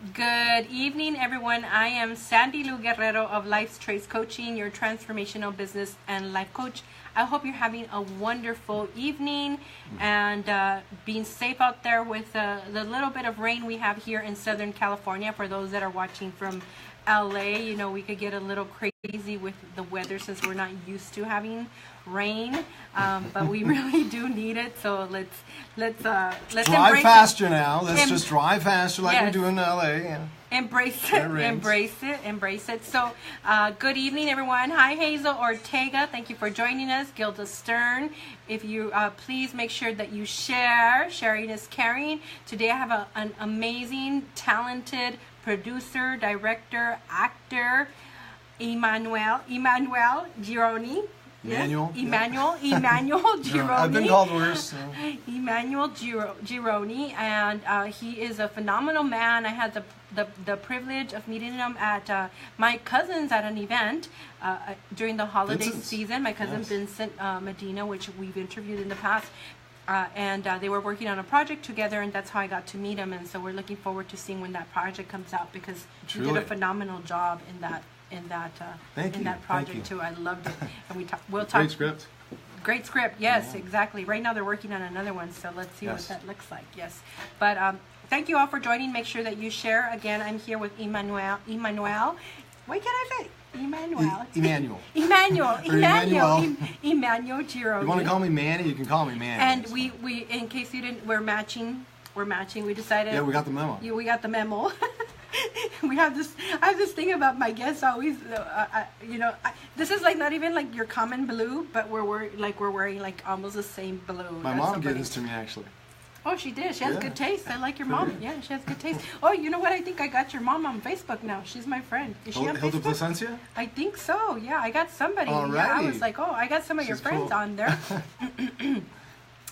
Good evening, everyone. I am Sandylu Guerrero of Life's Trace Coaching, your transformational business and life coach. I hope you're having a wonderful evening and being safe out there with the little bit of rain we have here in Southern California. For those that are watching from LA, you know, we could get a little crazy with the weather since we're not used to having rain, but we really do need it. So let's drive faster now. Let's just drive faster like we do in LA. Yeah. Embrace it. So good evening, everyone. Hi, Hazel Ortega. Thank you for joining us. Gilda Stern, if you please make sure that you share. Sharing is caring. Today I have an amazing, talented producer, director, actor, Emanuel Gironi. Emanuel Gironi. I've been called worse. So. Emanuel Gironi, and he is a phenomenal man. I had the privilege of meeting him at my cousin's at an event during the holiday season. My cousin Vincent Medina, which we've interviewed in the past. And they were working on a project together, and that's how I got to meet him. And so we're looking forward to seeing when that project comes out, because he did a phenomenal job in that project too. I loved it, and we'll talk. Great script. Yes, exactly. Right now they're working on another one, so let's see what that looks like. Yes, but thank you all for joining. Make sure that you share. Again, I'm here with Emanuel. What can I say? Emanuel Gironi. You want to call me Manny? You can call me Manny. And we in case you didn't, we're matching. We decided. Yeah, we got the memo. We got the memo. We have this. I have this thing about my guests always. This is like not even like your common blue, but we're wearing like almost the same blue. My mom gave this to me actually. Oh, she did. She has good taste. I like your mom. Yeah, she has good taste. Oh, you know what? I think I got your mom on Facebook now. She's my friend. Is she on Hilda Facebook? Placencia? I think so. Yeah, I got somebody. Alrighty. Yeah, I was like, oh, I got some of your friends on there.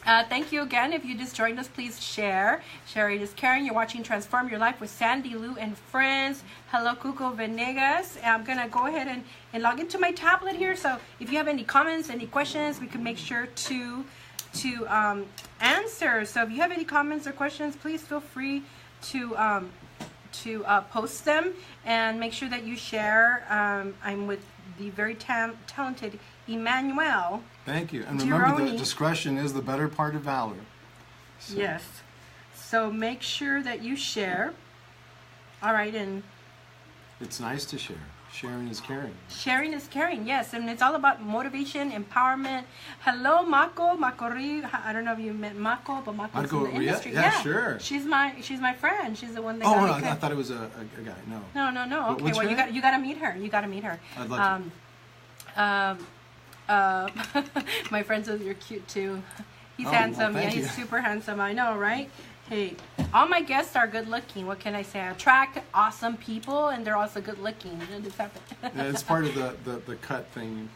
Thank you again. If you just joined us, please share. Sharing is caring. You're watching Transform Your Life with Sandylu and friends. Hello, Cuco Venegas. I'm going to go ahead and log into my tablet here. So if you have any comments, any questions, we can make sure to answer. So if you have any comments or questions, please feel free to post them, and make sure that you share. I'm with the very talented Emanuel. Thank you. And Gironi. Remember that discretion is the better part of valor. So. Yes. So make sure that you share. All right, and it's nice to share. Sharing is caring. Sharing is caring, yes, and it's all about motivation, empowerment. Hello, Mako Ri. I don't know if you met Mako, but Mako's in the industry. Yeah, sure. She's my friend. She's the one that. Oh, no, I thought it was a guy. No. Okay, well, you got to meet her. I'd love to. My friend says you're cute too. He's handsome. Well, he's super handsome. I know, right? Hey, all my guests are good looking. What can I say? I attract awesome people, and they're also good looking. Yeah, it's part of the cut thing.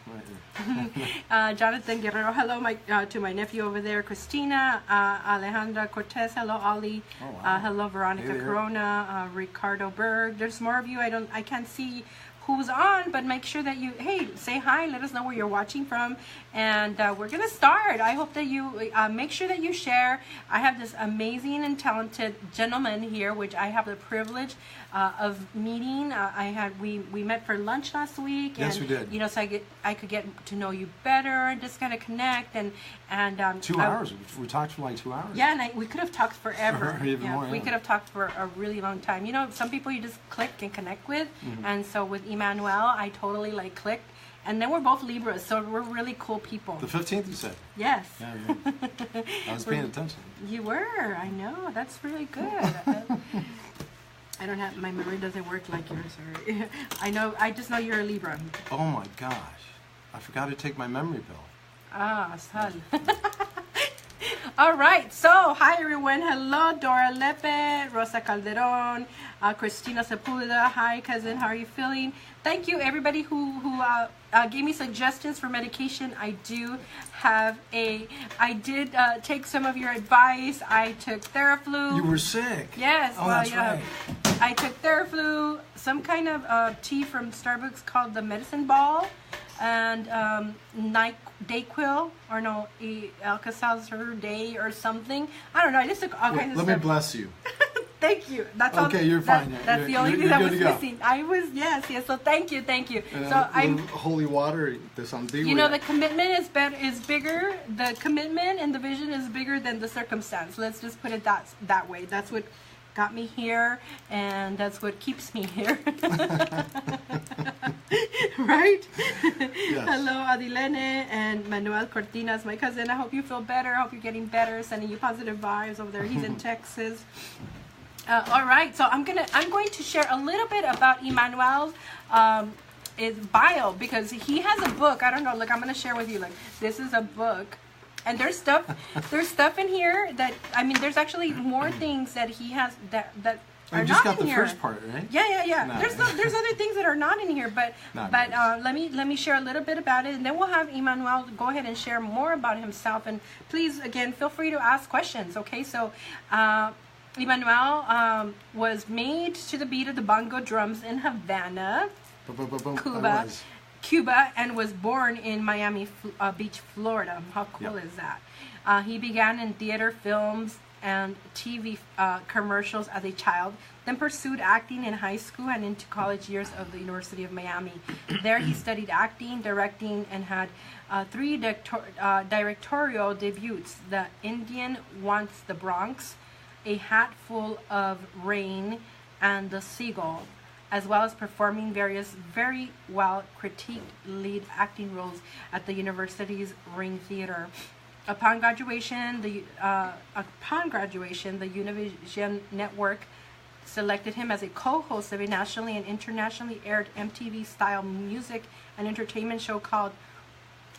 Right. Jonathan Guerrero, hello to my nephew over there. Christina, Alejandra Cortez, hello Ali. Oh, wow. Hello Veronica Corona, Ricardo Berg. There's more of you. I can't see who's on, but make sure that you say hi, let us know where you're watching from, and we're gonna start. I hope that you make sure that you share. I have this amazing and talented gentleman here, which I have the privilege of meeting. We met for lunch last week. Yes, and, we did. You know, so I could get to know you better and just kind of connect and 2 hours. We talked for like 2 hours. Yeah, and we could have talked forever. Even more, we could have talked for a really long time. You know, some people you just click and connect with, and so with Emanuel, I totally clicked. And then we're both Libras, so we're really cool people. The 15th, you said? Yes. Yeah, I was paying attention. You were. I know. That's really good. I don't have, my memory doesn't work like yours. I just know you're a Libra. Oh my gosh. I forgot to take my memory pill. Sal. All right, so hi everyone. Hello, Dora Lepe, Rosa Calderon, Christina Sepulveda. Hi, cousin. How are you feeling? Thank you, everybody who gave me suggestions for medication. I did take some of your advice. I took Theraflu. You were sick. Yes. Oh, that's right. I took Theraflu, some kind of tea from Starbucks called the medicine ball, and Dayquil, or no, Alka-Seltzer Day or something. I don't know. I just took all kinds of stuff. Let me bless you. Thank you. That's all. Okay, you're fine. That's the only thing that was missing. I was, yes. So thank you. So I'm holy water. The Sandylu. You know, the commitment is bigger. The commitment and the vision is bigger than the circumstance. Let's just put it that way. That's what got me here, and that's what keeps me here. Right? Yes. Hello, Adilene and Manuel Cortinas, my cousin. I hope you feel better. I hope you're getting better. Sending you positive vibes over there. He's in Texas. All right, so I'm going to share a little bit about Emanuel's his bio, because he has a book. I don't know. Look, I'm going to share with you. Like, this is a book. And there's stuff in here that, I mean, there's actually more things that he has that are you just not got in the here. first part, right? Yeah. No. There's other things that are not in here, but let me share a little bit about it, and then we'll have Emanuel go ahead and share more about himself. And please, again, feel free to ask questions. Okay, so Emanuel was made to the beat of the bongo drums in Havana, Cuba, and was born in Miami Beach, Florida. How cool is that? He began in theater, films, and TV commercials as a child, then pursued acting in high school and into college years of the University of Miami. There he studied acting, directing, and had 3 directorial debuts: The Indian Wants the Bronx, A Hatful of Rain, and The Seagull, as well as performing various very well critiqued lead acting roles at the university's Ring Theater. Upon graduation, the Univision Network selected him as a co-host of a nationally and internationally aired MTV-style music and entertainment show called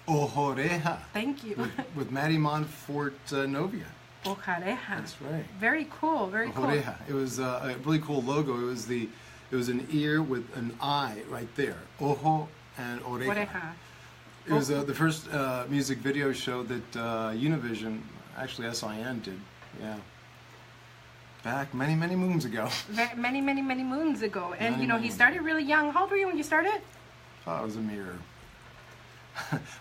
Ojoreja. Thank you. With Maddie Montfort Novia. Ojoreja. That's right. Very cool. Very Ojoreja. cool. It was a really cool logo. It was an ear with an eye right there. Ojo and oreja. Oreja. It was the first music video show that Univision, actually SIN, did. Yeah. Back many moons ago. Many moons ago. And he started really young. How old were you when you started? I was a mere.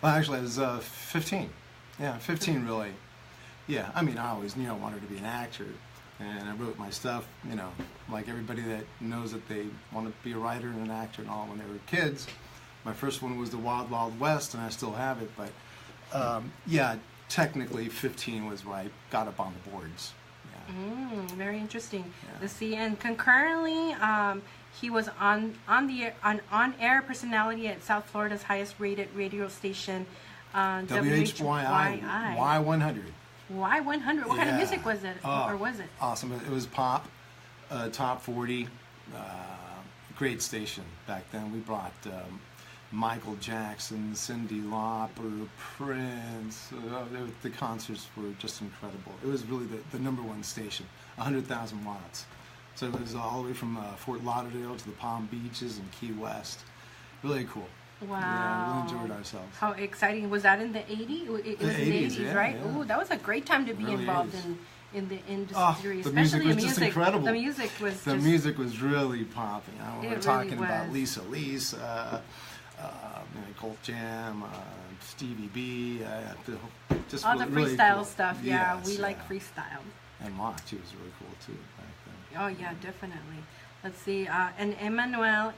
Well, actually, I was 15. Yeah, 15 really. Yeah, I mean, I always knew I wanted to be an actor. And I wrote my stuff, like everybody that knows that they want to be a writer and an actor and all when they were kids. My first one was The Wild Wild West, and I still have it. But, yeah, technically 15 was where I got up on the boards. Yeah. Very interesting. Yeah. Let's see. And concurrently, he was on air personality at South Florida's highest rated radio station, WHYI Y100. Y100. What kind of music was it? Or was it? Awesome. It was pop, top 40. Great station back then. We brought Michael Jackson, Cyndi Lauper, Prince. The concerts were just incredible. It was really the number one station, 100,000 watts. So it was all the way from Fort Lauderdale to the Palm Beaches and Key West. Really cool. Wow. Yeah, we enjoyed ourselves. How exciting. Was that in the 80s? It was in the 80s, yeah, right? Yeah. Ooh, that was a great time to be really involved in the industry. The especially music was just incredible. The music was really popping. We're talking about Lisa Lease, Colt Jam, Stevie B, just all really, the freestyle really cool stuff. Yeah, we like freestyle. And Mark, she was really cool too back then. Oh yeah, definitely. Let's see, and Emanuel.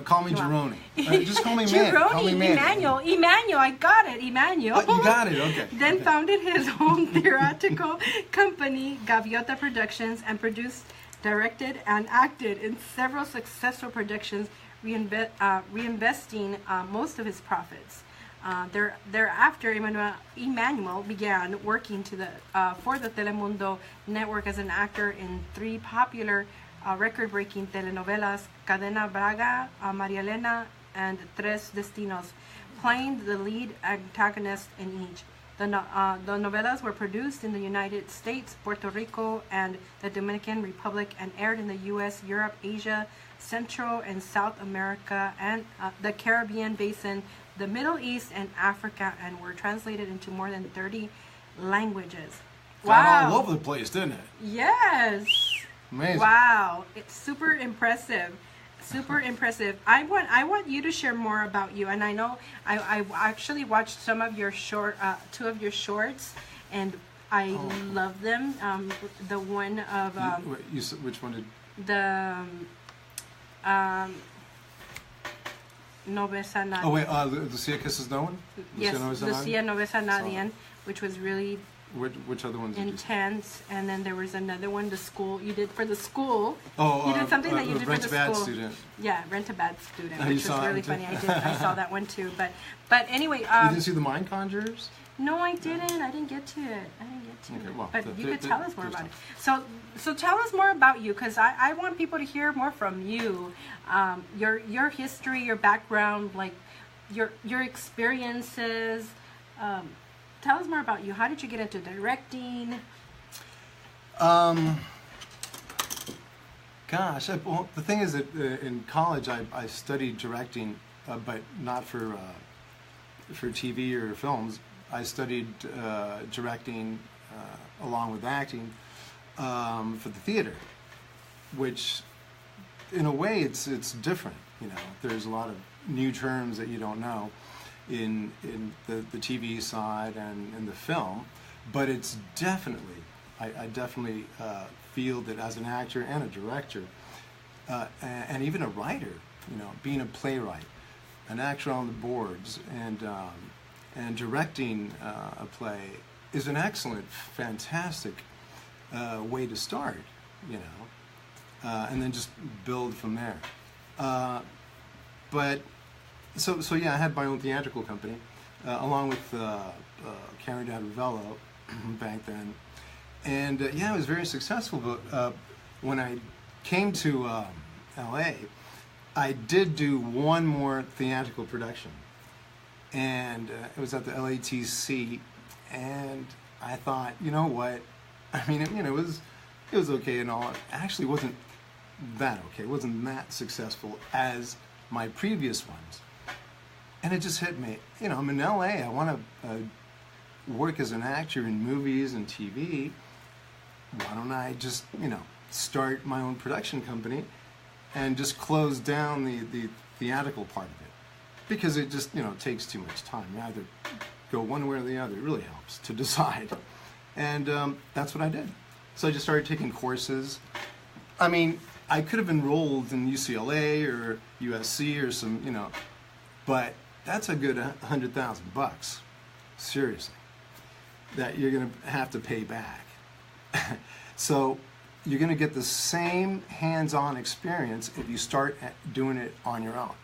Call me Gironi. Just call me man. Call me man. Emanuel. I got it, Emanuel. You got it. Okay. Then founded his home theatrical company, Gaviota Productions, and produced, directed, and acted in several successful productions, reinvesting most of his profits. Thereafter, Emanuel began working for the Telemundo network as an actor in 3 popular record-breaking telenovelas, Cadena Braga, Maria Elena, and Tres Destinos, playing the lead antagonist in each. The novelas were produced in the United States, Puerto Rico, and the Dominican Republic, and aired in the U.S., Europe, Asia, Central and South America, and the Caribbean Basin, the Middle East, and Africa, and were translated into more than 30 languages. Wow. All over the place, didn't it? Yes. Amazing. Wow. It's super impressive. Super impressive. I want you to share more about you. And I know I actually watched some of your 2 of your shorts, and I love them. The one of which one did? The No Besa Nadie. Oh wait, Lucia Kisses No One? Yes, Lucia No Besa Nadie, which was really which other ones? Intense. And then there was another one, the school you did for the school. Oh, you did something that you did for the Rent a Bad school. Student. Yeah, Rent a Bad Student, Oh, which was really funny. I saw that one too. But anyway, you didn't see The Mind Conjurers? No, I didn't. I didn't get to it. Okay, well, but you could tell us more about it. So tell us more about you, because I want people to hear more from you. Your history, your background, like your experiences. Tell us more about you. How did you get into directing? Gosh, well, the thing is that in college I studied directing, but not for TV or films. I studied directing along with acting for the theater, which in a way it's different. You know, there's a lot of new terms that you don't know in the TV side and in the film, but it's definitely, I definitely feel that as an actor and a director, and even a writer, you know, being a playwright, an actor on the boards, and directing a play is an excellent, fantastic way to start, you know, and then just build from there. But so yeah, I had my own theatrical company, along with Karen Ravello back then, and yeah, it was very successful. But when I came to LA, I did do one more theatrical production, and it was at the LATC, and I thought, you know what? I mean, it was okay and all. It actually wasn't that okay. It wasn't that successful as my previous ones. And it just hit me. You know, I'm in LA. I want to work as an actor in movies and TV. Why don't I just, you know, start my own production company and just close down the theatrical part of it? Because it just, you know, takes too much time. You either go one way or the other. It really helps to decide. And that's what I did. So I just started taking courses. I mean, I could have enrolled in UCLA or USC or some, you know, but that's a good $100,000, seriously, that you're going to have to pay back. So you're going to get the same hands-on experience if you start doing it on your own.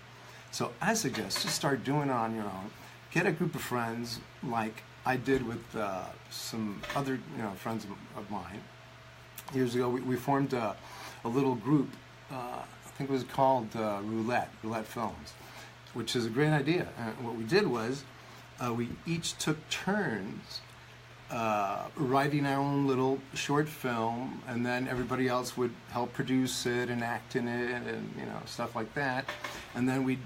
So I suggest just start doing it on your own. Get a group of friends like I did with some other, you know, friends of mine. Years ago, we formed a little group. I think it was called Roulette Films, which is a great idea. And what we did was we each took turns writing our own little short film, and then everybody else would help produce it and act in it, and you know, stuff like that. And then we'd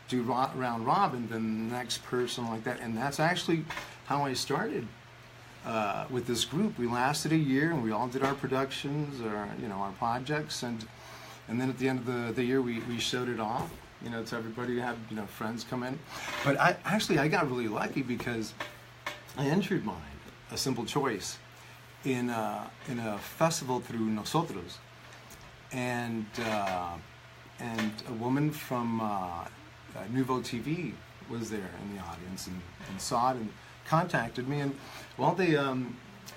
do round robin, then the next person like that. And that's actually how I started with this group. We lasted a year, and we all did our productions, or you know, our projects, and then at the end of the year, we showed it off, you know, to everybody. We had, you know, friends come in. But I got really lucky because I entered mine, A Simple Choice, in a festival through Nosotros, and a woman from Nouveau TV was there in the audience and saw it and contacted me, and well, they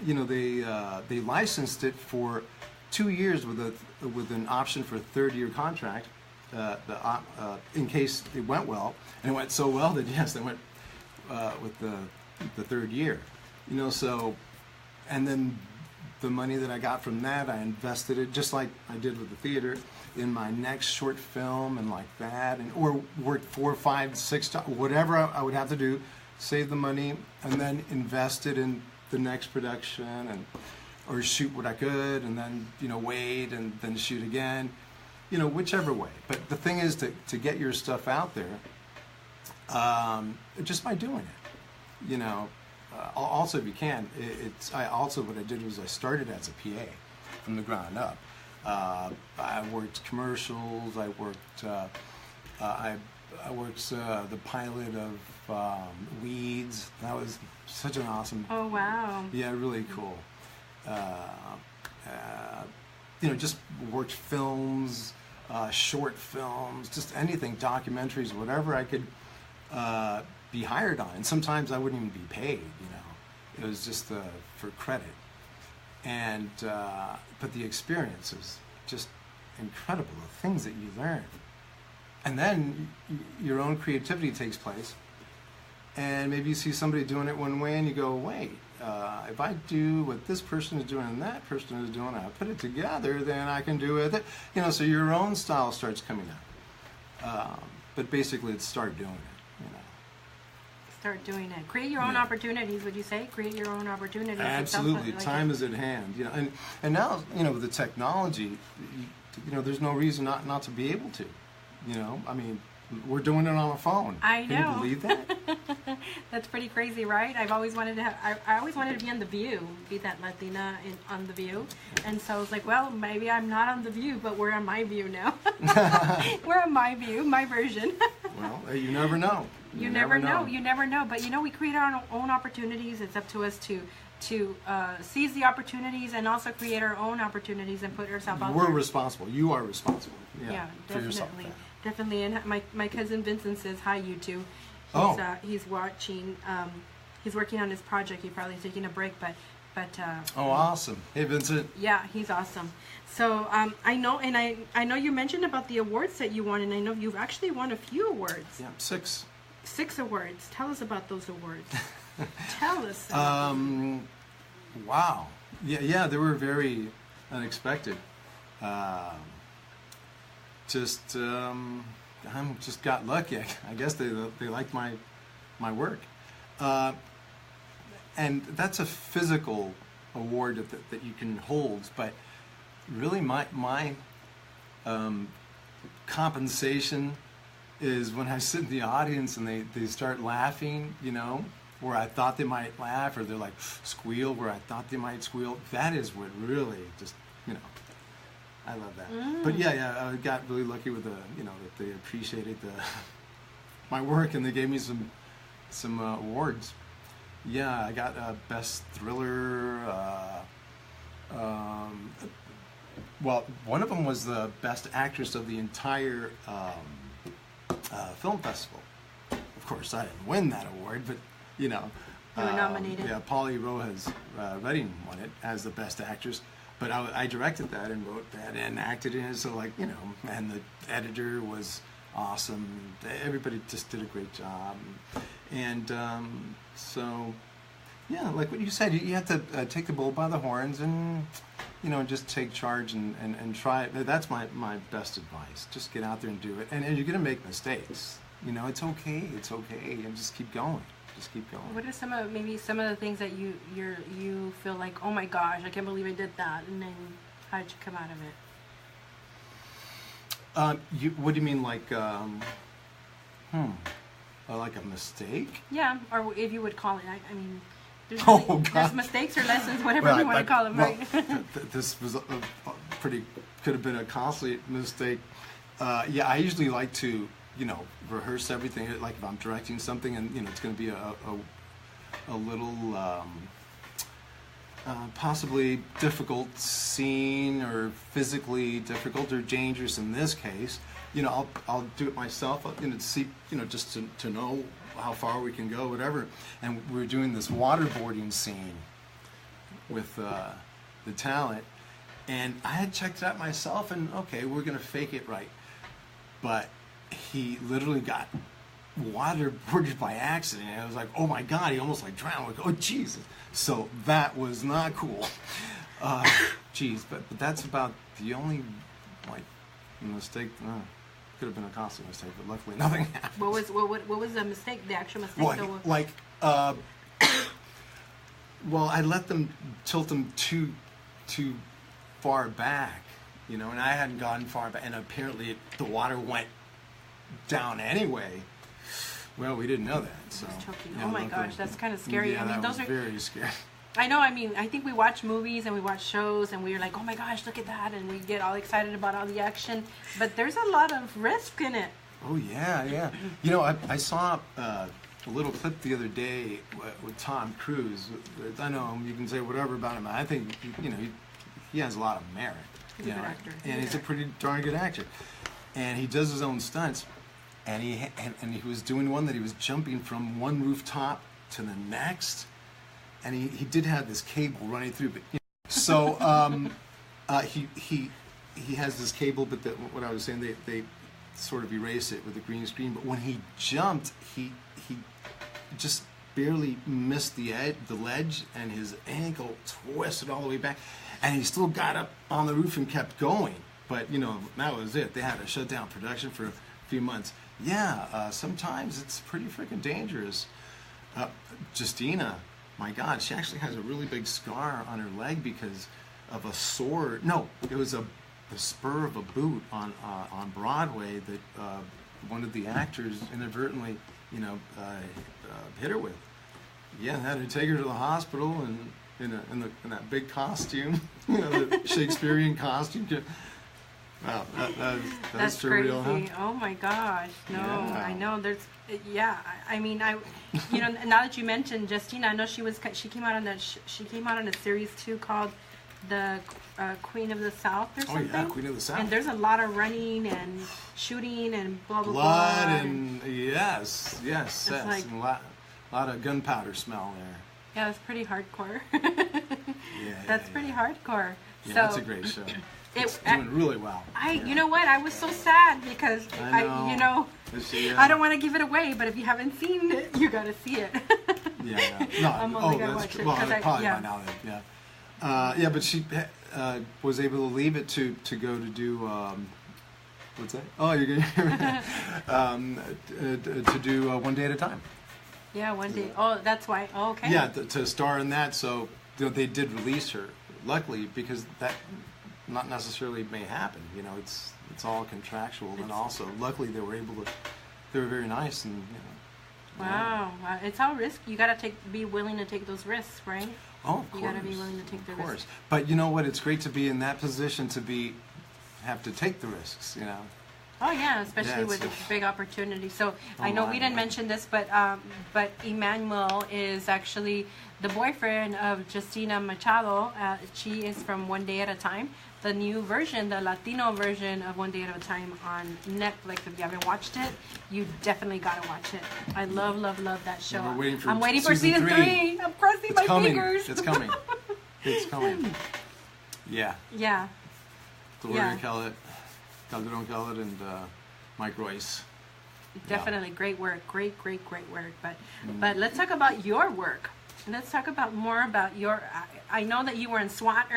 you know, they licensed it for 2 years with an option for a third-year contract, in case it went well, and it went so well that yes, they went with the third year, you know. So, and then the money that I got from that, I invested it just like I did with the theater in my next short film, and like that, and or worked 4, 5, 6 times, whatever I would have to do, save the money, and then invest it in the next production, and or shoot what I could, and then, you know, wait and then shoot again, you know, whichever way. But the thing is to get your stuff out there, just by doing it, you know. Also, if you can, what I did was I started as a PA from the ground up. I worked commercials. I worked. I works the pilot of Weeds. That was such an awesome. Oh wow. Yeah, really cool. Just worked films, short films, just anything, documentaries, whatever I could be hired on. And sometimes I wouldn't even be paid. It was just for credit. And but the experience is just incredible. The things that you learn. And then your own creativity takes place, and maybe you see somebody doing it one way, and you go, "Wait, if I do what this person is doing and that person is doing, I put it together, then I can do it." So your own style starts coming out. But basically, it's start doing it. Start doing it. Create your own opportunities. Would you say create your own opportunities? Absolutely, time is at hand. And now with the technology, there's no reason not to be able to. We're doing it on a phone. I know. Can you believe that? That's pretty crazy, right? I've always wanted to I always wanted to be on The View, be that Latina on The View. And so I was like, well, maybe I'm not on The View, but we're on My View now. We're on My View, my version. Well, you never know. You never know. You never know. But we create our own opportunities. It's up to us to seize the opportunities and also create our own opportunities and put ourselves out there. We're responsible. You are responsible. Yeah, for yourself. Definitely. And my cousin Vincent says hi, you two. He's watching. He's working on his project. He's probably taking a break, but. Awesome! Hey, Vincent. Yeah, he's awesome. So I know, and I know you mentioned about the awards that you won, and I know you've actually won a few awards. Yeah, 6. 6 awards. Tell us about those awards. Tell us. Wow. Yeah, they were very unexpected. I just got lucky. I guess they liked my work, and that's a physical award that you can hold. But really, my compensation is when I sit in the audience and they start laughing. Where I thought they might laugh, or they're like squeal where I thought they might squeal. That is what really just I love that. But I got really lucky with that they appreciated my work, and they gave me some awards. Yeah, I got best thriller. Well, one of them was the best actress of the entire film festival. Of course, I didn't win that award, but you were nominated. Yeah, Polly Rojas Redding won it as the best actress. But I directed that and wrote that and acted in it, so and the editor was awesome. Everybody just did a great job, and so like what you said, you have to take the bull by the horns and just take charge and try it. That's my best advice. Just get out there and do it, and you're gonna make mistakes. It's okay, and just keep going. Just keep going. What are some of the things that you feel like, oh my gosh, I can't believe I did that, and then how did you come out of it? What do you mean, like like a mistake? Yeah, or if you would call it. I mean, there's mistakes or lessons, whatever you want to call them, right? This was could have been a costly mistake. I usually like to rehearse everything. Like if I'm directing something and it's going to be a little possibly difficult scene, or physically difficult or dangerous in this case, I'll do it myself. See, just to know how far we can go, whatever. And we're doing this waterboarding scene with the talent, and I had checked it out myself, and okay, we're going to fake it right, but he literally got waterboarded by accident. And I was like, oh my God, he almost drowned. Like, oh Jesus. So that was not cool. But that's about the only mistake. Could have been a costly mistake, but luckily nothing happened. What was the mistake? The actual mistake? Well, I let them tilt them too far back, and I hadn't gotten far back, and apparently the water went down anyway. Well, we didn't know that. So, oh my gosh, that's kind of scary. Yeah, those are very scary. I know. I mean, I think we watch movies and we watch shows and we're like, oh my gosh, look at that, and we get all excited about all the action. But there's a lot of risk in it. Oh yeah, yeah. You know, I saw a little clip the other day with Tom Cruise. I know you can say whatever about him. I think you know he has a lot of merit. He's a good actor. And he's a pretty darn good actor. And he does his own stunts. And he was doing one that he was jumping from one rooftop to the next. And he did have this cable running through, but so he has this cable, but what I was saying, they sort of erase it with a green screen. But when he jumped, he just barely missed the ledge, and his ankle twisted all the way back, and he still got up on the roof and kept going. But you know, that was it. They had to shut down production for a few months. Yeah, sometimes it's pretty freaking dangerous. Justina, my God, she actually has a really big scar on her leg because of a sword. No, it was the spur of a boot on Broadway that one of the actors inadvertently, hit her with. Yeah, had to take her to the hospital and in that big costume, the Shakespearean costume. Wow, that's surreal, crazy. Huh? Oh my gosh, no, yeah. I know. I mean, now that you mentioned Justina, I know she came out on a series too called the Queen of the South or something. Oh yeah, Queen of the South. And there's a lot of running and shooting and blah blah blood blah. And yes, like, and a lot of gunpowder smell there. Yeah, it's pretty hardcore. That's pretty hardcore. Yeah, so, that's a great show. It's doing really well. You know what? I was so sad because I don't want to give it away, but if you haven't seen it, you got to see it. I'm only gonna watch it. Well, probably by now. Yeah, but she was able to leave it to go to do what's that? Oh, you're going to do One Day at a Time. Yeah, One Day. Oh, that's why. Oh, okay. Yeah, to star in that. So they did release her. Luckily, because that not necessarily may happen. It's all contractual, and also luckily they were able to. They were very nice, and Wow, it's all risk. You gotta be willing to take those risks, right? Oh, of course. You gotta be willing to take the risks. But you know what? It's great to be in that position have to take the risks. Oh yeah, especially with a big opportunity. So I know we didn't mention this, but Emanuel is actually the boyfriend of Justina Machado. She is from One Day at a Time, the new version, the Latino version of One Day at a Time on Netflix. If you haven't watched it, you definitely gotta watch it. I love that show. I'm waiting for season 3. I'm crossing my fingers. It's coming. It's coming. Yeah. Yeah. Gloria Calderon Kellett and Mike Royce. Definitely great work. Great work. But let's talk about your work. Let's talk more about your. I know that you were in SWAT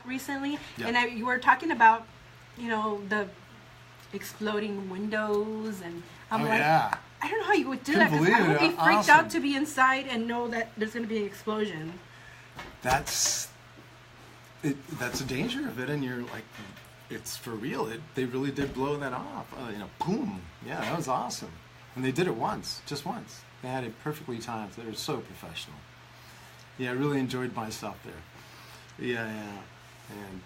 recently, and you were talking about, the exploding windows, and I'm I don't know how you would do that, because I would be freaked out to be inside and know that there's going to be an explosion. That's the danger of it, and you're like, it's for real. They really did blow that off. Boom. Yeah, that was awesome. And they did it just once. They had it perfectly timed. They were so professional. Yeah, I really enjoyed myself there. Yeah. And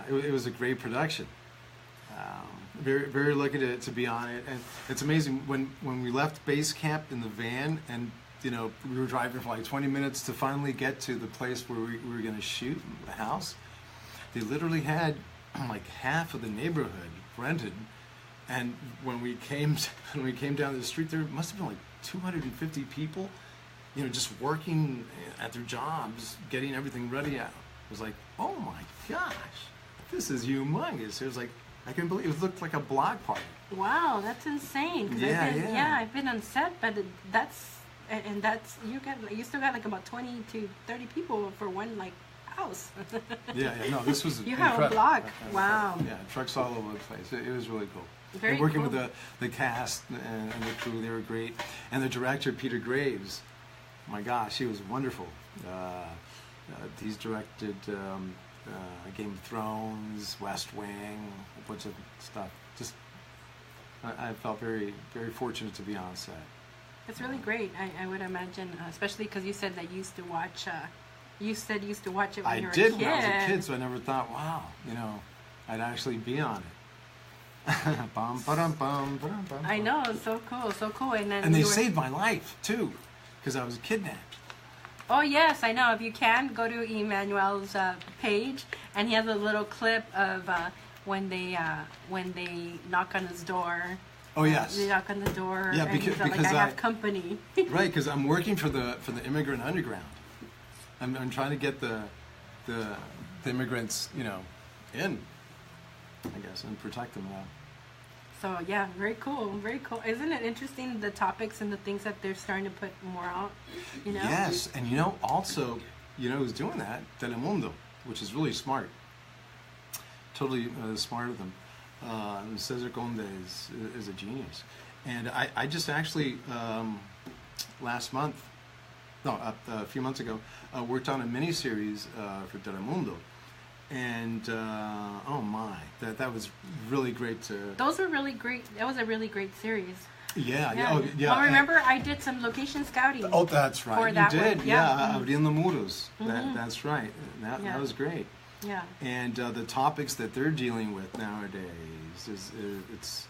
it was a great production. Very, very lucky to be on it. And it's amazing when we left base camp in the van, and we were driving for like 20 minutes to finally get to the place where we were going to shoot the house. They literally had like half of the neighborhood rented, and when we came down the street, there must have been like 250 people, just working at their jobs, getting everything ready. It was like, oh my gosh, this is humongous. It was like, I couldn't believe it looked like a block party. Wow, that's insane. I've been on set, but that's you still got like about 20 to 30 people for one house. No, this was you have a block. Wow. Yeah, trucks all over the place. It was really cool. Very and working cool. with the cast and the crew, they were great. And the director, Peter Graves, my gosh, he was wonderful. He's directed Game of Thrones, West Wing, a bunch of stuff. Just, I felt very, very fortunate to be on set. It's really great. I would imagine, especially because you said that you used to watch. You said you used to watch it when you were a kid. I did when I was a kid, so I never thought, wow, I'd actually be on it. Bum, ba-dum, bum, ba-dum, bum, I bum. know, so cool, so cool. And then And they we were- saved my life too, because I was kidnapped. Oh yes, I know. If you can go to Emanuel's page, and he has a little clip of when they knock on his door. Oh yes. They knock on the door. Yeah, and because- he's like, because I I- have company. Right, because I'm working for the immigrant underground. I'm trying to get the immigrants, you know, in, I guess, and protect them. So yeah, very cool, very cool. Isn't it interesting the topics and the things that they're starting to put more out? You know. Yes, and you know, also, you know, who's doing that? Telemundo, which is really smart. Totally smart of them. Cesar Conde is a genius, and I just actually last month, no, a few months ago, worked on a mini-series for Telemundo, and oh my, that was really great to. Those were really great. That was a really great series. Yeah, Yeah. oh, yeah. Well, remember I did some location scouting. Oh, that's right. For You that did, one. yeah. Mhm. Abriendo Muros. Mhm. That's right. That Yeah. was great. Yeah. And the topics that they're dealing with nowadays is it's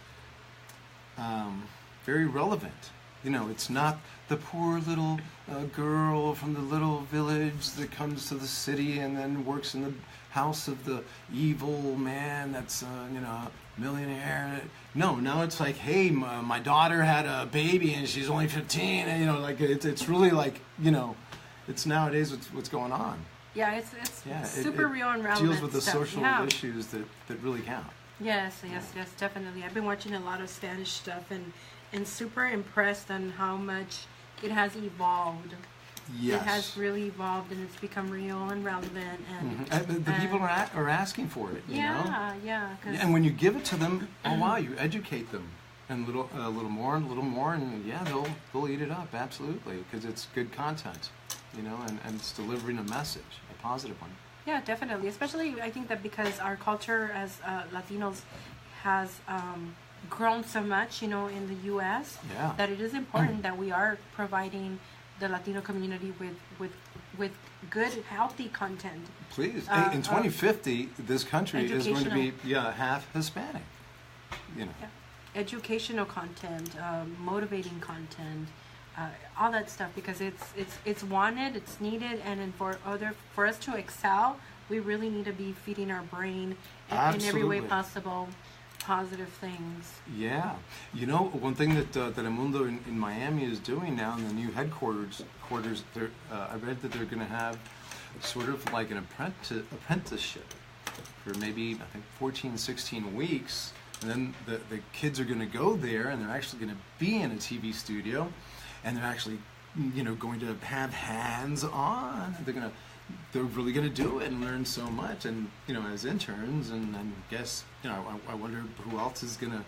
very relevant. You know, it's not the poor little girl from the little village that comes to the city and then works in the house of the evil man that's you know, millionaire. No, now it's like, hey, my daughter had a baby and she's only 15, and you know, like it's really like, you know, it's nowadays what's going on. Yeah, it's Yeah, super real and relevant deals with the stuff. social Yeah. issues that really count. Yes, definitely. I've been watching a lot of Spanish stuff and super impressed on how much it has evolved. Yes. It has really evolved and it's become real and relevant and And the people are asking for it, you know? yeah, yeah. 'Cause- And when you give it to them, oh wow, you educate them, and a little more, and yeah, they'll eat it up, absolutely, because it's good content, you know, and it's delivering a message, a positive one. Yeah, definitely. Especially, I think that because our culture as Latinos has grown so much, you know, in the U.S., Yeah. that it is important that we are providing the Latino community with good, healthy content. Please, hey, in 2050, this country is going to be educational. half Hispanic, you know. Yeah. Educational content, motivating content, all that stuff, because it's wanted, it's needed, and then for us to excel, we really need to be feeding our brain in every way Absolutely. possible positive things. Yeah, you know, one thing that Telemundo in Miami is doing now in the new headquarters, I read that they're going to have sort of like an apprenticeship for maybe, I think, 14, 16 weeks, and then the kids are going to go there, and they're actually going to be in a TV studio, and they're actually, you know, going to have hands on. They're really going to do it and learn so much, and you know, as interns, and I guess, you know, I wonder who else is going to,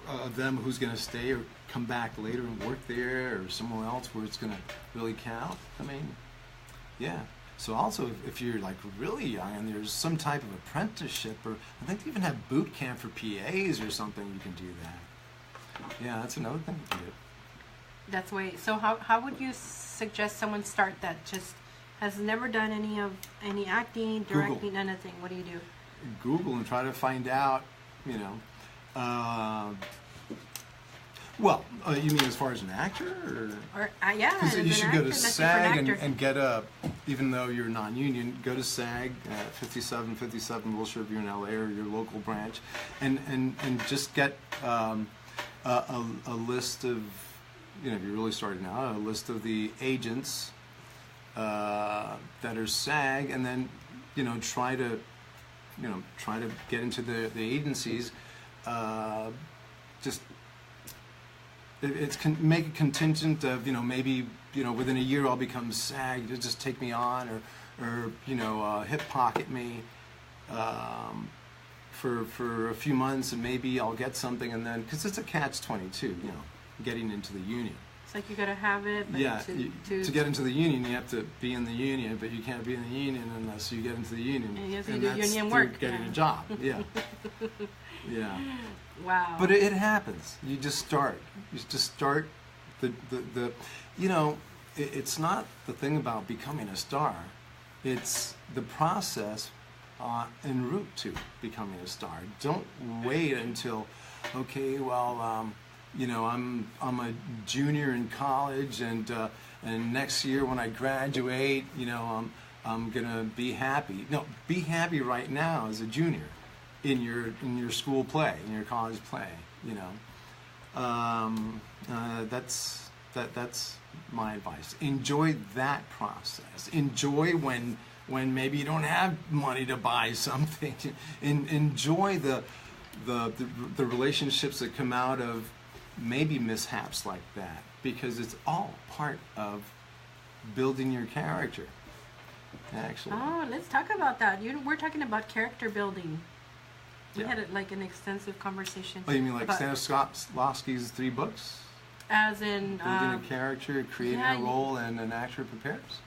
of them, who's going to stay or come back later and work there, or somewhere else where it's going to really count. I mean, yeah. So also, if you're like really young and there's some type of apprenticeship, or I think they even have boot camp for PAs or something, you can do that. Yeah, that's another thing to do. That's way. So how would you suggest someone start that just has never done any acting, directing, anything? What do you do? Google and try to find out, you know. Well, you mean as far as an actor? Or yeah, Because as you an should actor, go to let's say for SAG an actor. and get a, even though you're non-union, go to SAG, 5757 Wilshire if you're in LA or your local branch, and just get a list of, you know, if you're really starting out, a list of the agents that are SAG, and then, you know, try to get into the agencies. Just make a contingent of, you know, maybe, you know, within a year I'll become SAG. Just take me on, or you know, hip pocket me for a few months, and maybe I'll get something, and then, because it's a catch-22, you know, getting into the union. It's like you gotta have it. But Yeah, to get into the union, you have to be in the union, but you can't be in the union unless you get into the union. And you have to and do that's union through work, getting yeah. a job. Yeah, yeah. Wow. But it happens. You just start. You just start. The you know, it's not the thing about becoming a star. It's the process en route to becoming a star. Don't wait until, okay, well, I'm a junior in college, and next year when I graduate, I'm gonna be happy. No, be happy right now as a junior in your school play, in your college play. That's my advice. Enjoy that process. Enjoy when maybe you don't have money to buy something. Enjoy the relationships that come out of maybe mishaps like that, because it's all part of building your character. Actually. Oh, let's talk about that. We're talking about character building. We Yeah. had an extensive conversation. Oh, you mean like about, Stanislavski's 3 books? as in Building a character, creating yeah, a role, and an actor prepares?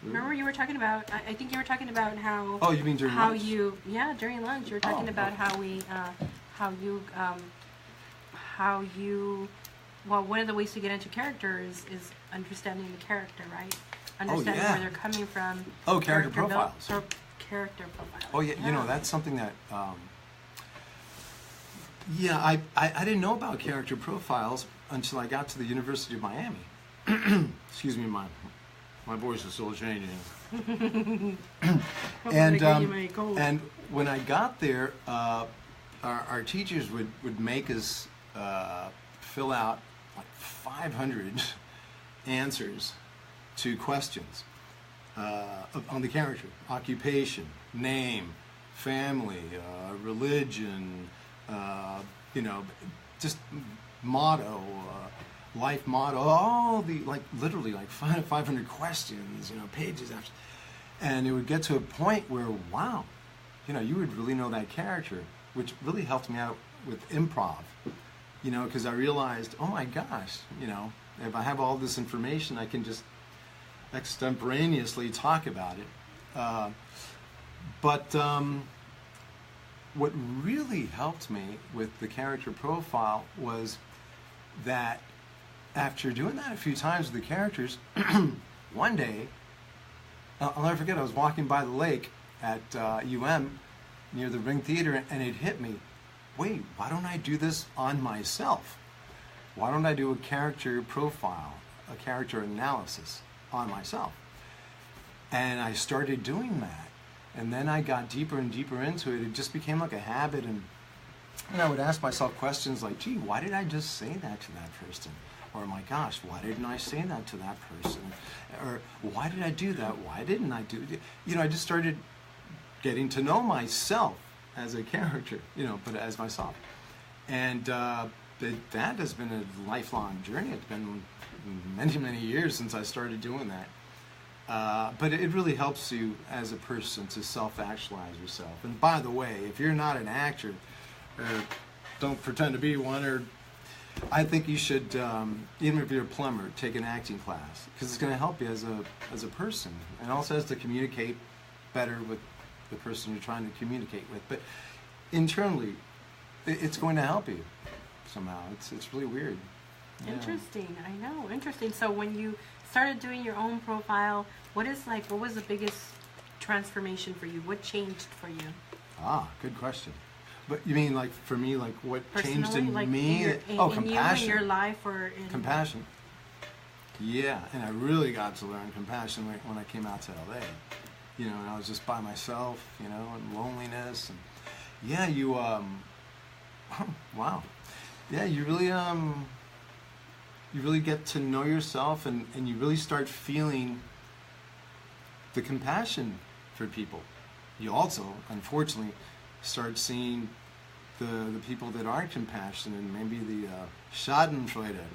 Remember you were talking about, I think you were talking about how... Oh, you mean during lunch? During lunch. You were talking about well, one of the ways to get into character is understanding the character, right? Understanding where they're coming from. Oh, character profiles. Character profiles. Oh, yeah, that's something that... I didn't know about character profiles until I got to the University of Miami. Excuse me, my voice is still changing. And when I got there, our teachers would make us fill out like 500 answers to questions on the character: occupation, name, family, religion, just motto, life motto, all the, literally 500 questions, pages after. And it would get to a point where, wow, you would really know that character, which really helped me out with improv, because I realized, oh my gosh, if I have all this information, I can just extemporaneously talk about it. But what really helped me with the character profile was that after doing that a few times with the characters, one day, I'll never forget, I was walking by the lake at UM near the Ring Theater, and it hit me, wait, why don't I do this on myself? Why don't I do a character profile, a character analysis on myself? And I started doing that. And then I got deeper and deeper into it. It just became like a habit, and I would ask myself questions like, gee, why did I just say that to that person? Or, my gosh, why didn't I say that to that person? Or, why did I do that? Why didn't I do it? I just started getting to know myself as a character, but as myself. And that has been a lifelong journey. It's been many, many years since I started doing that. But it really helps you as a person to self-actualize yourself. And by the way, if you're not an actor, or don't pretend to be one, or I think you should, even if you're a plumber, take an acting class, because it's going to help you as a person, and also has to communicate better with the person you're trying to communicate with. But internally, it's going to help you somehow. It's really weird. Yeah. Interesting. I know. Interesting. So when you started doing your own profile, what was the biggest transformation for you? What changed for you? Good question. But you mean for me, what changed in me? Compassion. You, in your life, or in... Compassion. Yeah, and I really got to learn compassion when I came out to LA. And I was just by myself, and loneliness, and yeah, you wow. Yeah, you really get to know yourself, and you really start feeling the compassion for people. You also, unfortunately, start seeing the people that aren't compassionate, and maybe the Schadenfreude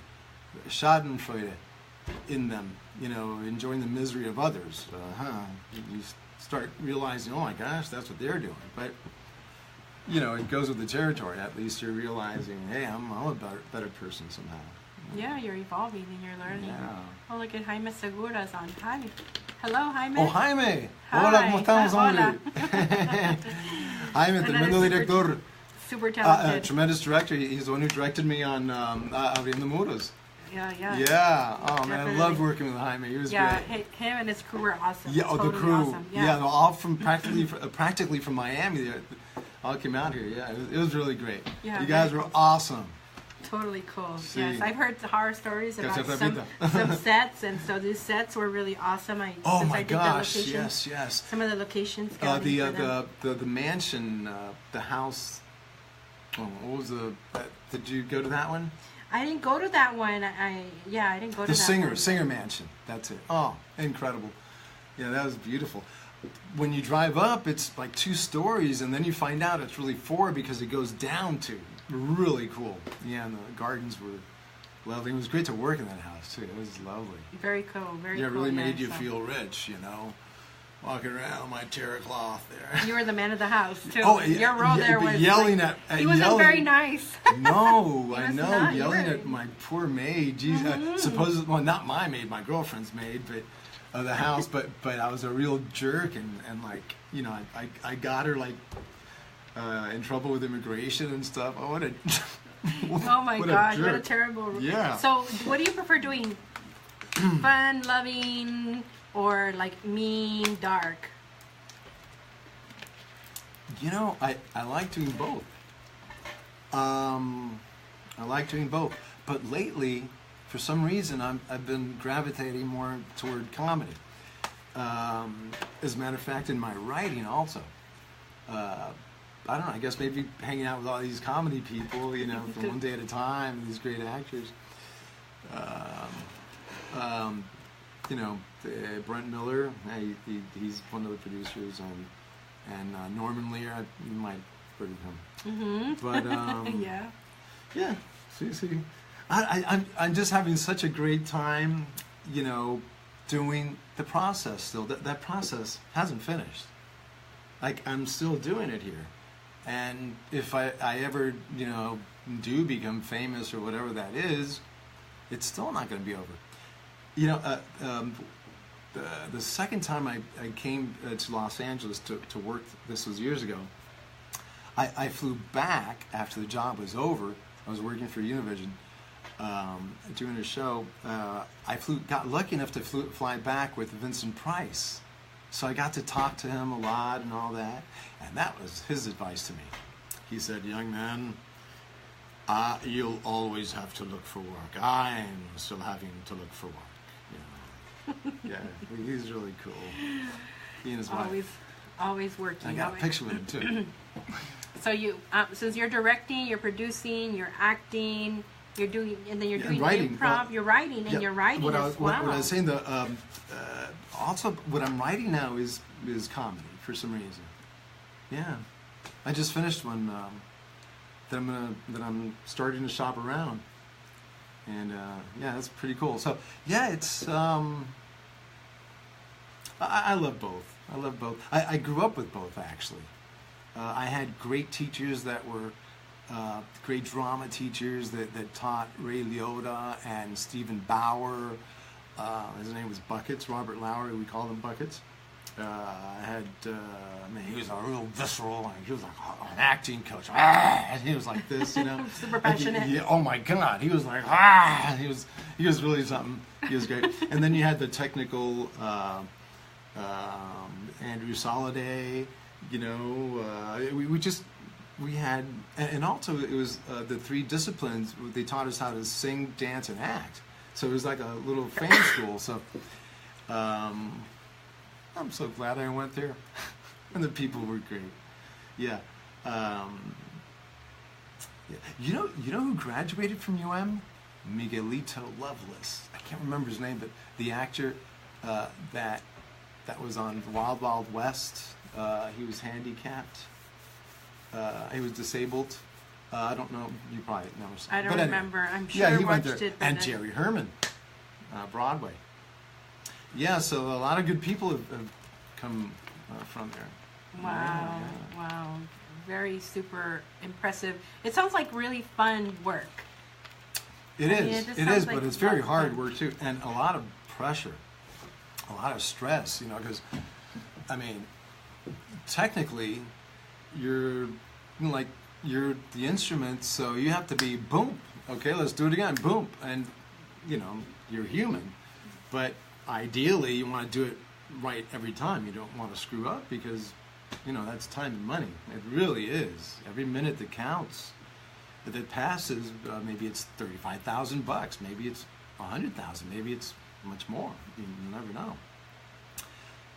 in them, enjoying the misery of others. You start realizing, oh my gosh, that's what they're doing. But, it goes with the territory. At least you're realizing, hey, I'm a better person somehow. Yeah, you're evolving and you're learning. Yeah. Oh, look at Jaime Segura's on. Hi. Hello, Jaime. Oh, Jaime. Hi. Hola, ¿cómo estamos, Hola. Jaime, tremendo director. Super talented. Tremendous director. He's the one who directed me on Abriendo Muros. Yeah. Yeah. Oh man, I Definitely. loved working with Jaime. He was Yeah, great. him and his crew were awesome. Yeah, Totally the crew. Awesome. Yeah, they're all from practically from Miami. They all came out here. Yeah, it was really great. Yeah, you guys very were awesome. Totally cool. Sí. Yes, I've heard the horror stories about Gracias, some Pepita. sets, and so these sets were really awesome. Oh since my I did gosh! the locations, Yes. some of the locations. scouting for them. The mansion, the house. Oh, what was the? Did you go to that one? I didn't go to that one. I didn't go to The that one. Singer Mansion. That's it. Oh, incredible. Yeah, that was beautiful. When you drive up, it's like 2 stories, and then you find out it's really 4 because it goes down to. Really cool. Yeah, and the gardens were lovely. It was great to work in that house too. It was lovely. Very cool. Very cool. Yeah, it really made you so. feel rich, walking around with my terra cloth there. You were the man of the house too. Oh, Your role there but was yelling like, at he wasn't yelling. very nice. No, I was know, not. You yelling were- at my poor maid. Geez, supposedly, well, not my maid, my girlfriend's maid, but of the house. But I was a real jerk, and like, I got her like in trouble with immigration and stuff. Oh, what a Oh my what gosh, what a jerk. terrible. Yeah. So, what do you prefer doing? Fun, loving, or like mean, dark? I like doing both. I like doing both, but lately, for some reason, I've been gravitating more toward comedy. As a matter of fact, in my writing also. I don't know, I guess maybe hanging out with all these comedy people, from One Day at a Time, these great actors. Brent Miller, he's one of the producers, and Norman Lear, you might have heard of him. Mm-hmm. But, Yeah. yeah, see. I'm just having such a great time, doing the process still. That process hasn't finished. Like, I'm still doing it here. And if I ever, do become famous or whatever that is, it's still not going to be over. The second time I came to Los Angeles to work, this was years ago, I flew back after the job was over. I was working for Univision, doing a show. I got lucky enough to fly back with Vincent Price. So I got to talk to him a lot and all that. And that was his advice to me. He said, young man, you'll always have to look for work. I'm still having to look for work. Yeah, he's really cool. He and his wife. Always working. I got a picture with him too. So you, since you're directing, you're producing, you're acting, you're doing, and then you're doing writing. improv. You're writing, and you're writing what as well. What I was saying, also what I'm writing now is comedy for some reason. Yeah, I just finished one that I'm starting to shop around, and yeah, that's pretty cool. So yeah, it's I love both. I love both. I grew up with both actually. I had great teachers that were great drama teachers that taught Ray Liotta and Stephen Bauer. His name was Buckets, Robert Lowry, we called him Buckets. I had, he was a real visceral, he was like an acting coach. He was like this, Super passionate. Oh my God, he was like, he was really something. He was great. And then you had the technical Andrew Soliday, we had, and also it was the 3 disciplines. They taught us how to sing, dance, and act. So it was like a little fan school. So I'm so glad I went there, and the people were great. Yeah. You know who graduated from UM? Miguelito Loveless. I can't remember his name, but the actor that was on Wild Wild West. He was handicapped. He was disabled. I don't know. You probably never saw. I don't remember. I'm sure yeah, I he went watched there. it. But And Jerry Herman, Broadway. Yeah, so a lot of good people have come from there. Wow, Yeah. wow. Very super impressive. It sounds like really fun work. It I mean, is. it just It sounds is, like but it's very lots of hard fun. work too, and a lot of pressure, a lot of stress. Because, technically, you're the instrument, so you have to be boom. Okay, let's do it again, boom, and you're human. But ideally, you want to do it right every time. You don't want to screw up because, that's time and money. It really is. Every minute that counts. If it passes, maybe it's $35,000. Maybe it's $100,000. Maybe it's much more. You never know.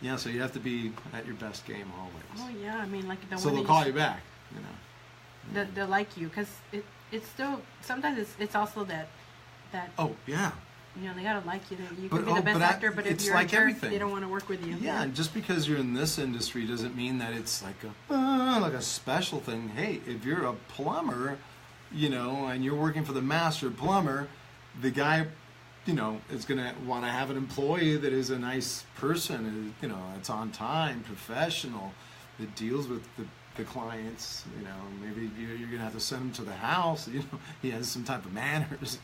Yeah, so you have to be at your best game always. Oh yeah, I mean, like so they'll call you back. They'll like you because it's still sometimes it's also that. Oh yeah. They gotta like you. You can be the best actor, but if you're like a jerk, they don't want to work with you. Yeah, and just because you're in this industry doesn't mean that it's like a special thing. Hey, if you're a plumber, and you're working for the master plumber, the guy, is going to want to have an employee that is a nice person, it's on time, professional, that deals with the clients. Maybe you're going to have to send him to the house. He has some type of manners.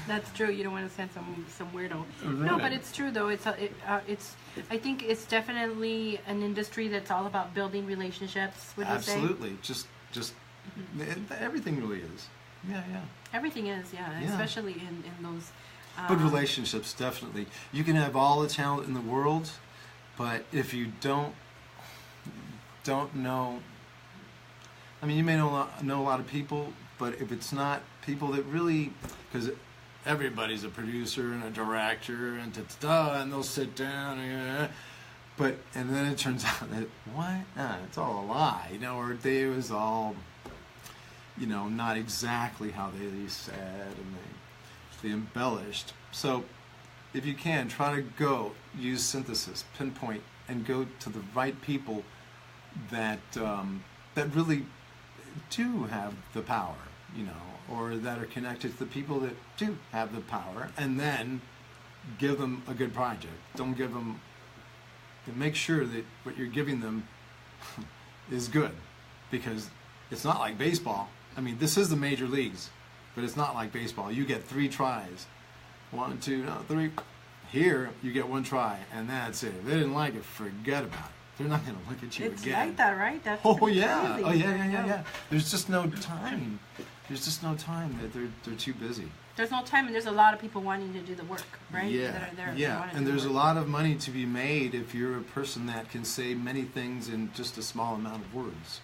That's true. You don't want to send some weirdo. Right. No, but it's true though. It's I think it's definitely an industry that's all about building relationships. Would you say? Absolutely. Just everything really is. Yeah. Everything is, yeah. Especially in those. But relationships, definitely. You can have all the talent in the world, but if you don't know, I mean, you may know a lot of people, but if it's not people that really, because everybody's a producer and a director and and they'll sit down and then it turns out that it's all a lie, or it was all, not exactly how they said, and they embellished. So if you can, try to use synthesis, pinpoint, and go to the right people that really do have the power, or that are connected to the people that do have the power, and then give them a good project. Don't give them, make sure that what you're giving them is good, because it's not like baseball. I mean, this is the major leagues, but it's not like baseball. You get 3 tries. 1, 2, 3. Here, you get 1 try, and that's it. If they didn't like it, forget about it. They're not going to look at you again. It's like that, right? That's yeah. crazy. Oh, yeah. There's just no time. There's just no time. They're too busy. There's no time, and there's a lot of people wanting to do the work, right? Yeah, that are there, and there's a lot of money to be made if you're a person that can say many things in just a small amount of words.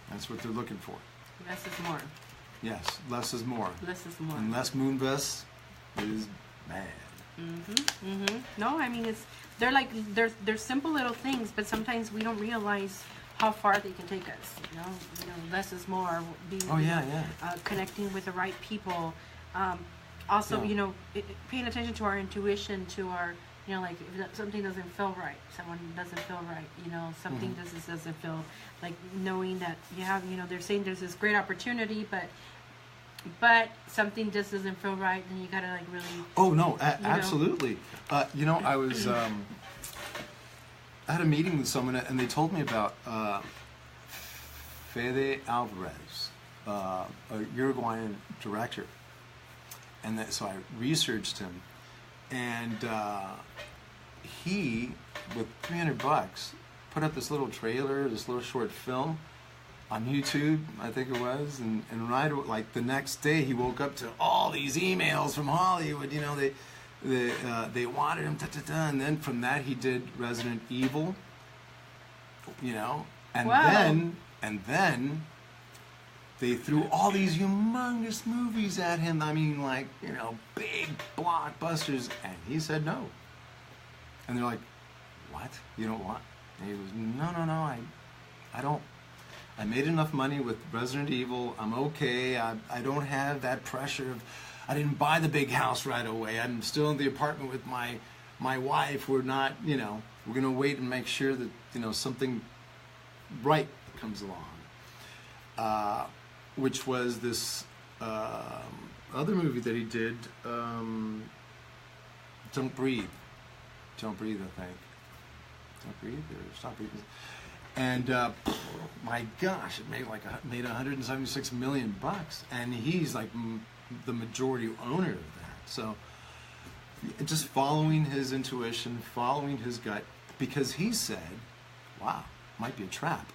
That's what they're looking for. Less is more. Yes, less is more. Less is more. And less moonves is bad. No, I mean they're simple little things, but sometimes we don't realize how far they can take us. Less is more. Connecting with the right people. Also, paying attention to our intuition, to our, like if something doesn't feel right, someone doesn't feel right, something doesn't feel like, knowing that you have, they're saying there's this great opportunity, but something just doesn't feel right, then you gotta like really. Oh no, absolutely. I was I had a meeting with someone, and they told me about Fede Alvarez, a Uruguayan director, and so I researched him, and he, with $300, put up this little trailer, this little short film on YouTube, I think it was, and right like the next day he woke up to all these emails from Hollywood. They wanted him, and then from that he did Resident Evil. And wow. then they threw all these humongous movies at him. I mean, big blockbusters, and he said no. And they're like, "What? You don't want?" And he was, "No, I don't. I made enough money with Resident Evil. I'm okay. I don't have that pressure of, I didn't buy the big house right away. I'm still in the apartment with my wife. We're not, we're going to wait and make sure that, something right comes along." Which was this other movie that he did, Don't Breathe. Don't Breathe, I think. Don't Breathe or Stop Breathing. And my gosh, it made $176 million, and he's like the majority owner of that. So just following his intuition, following his gut, because he said, "Wow, might be a trap."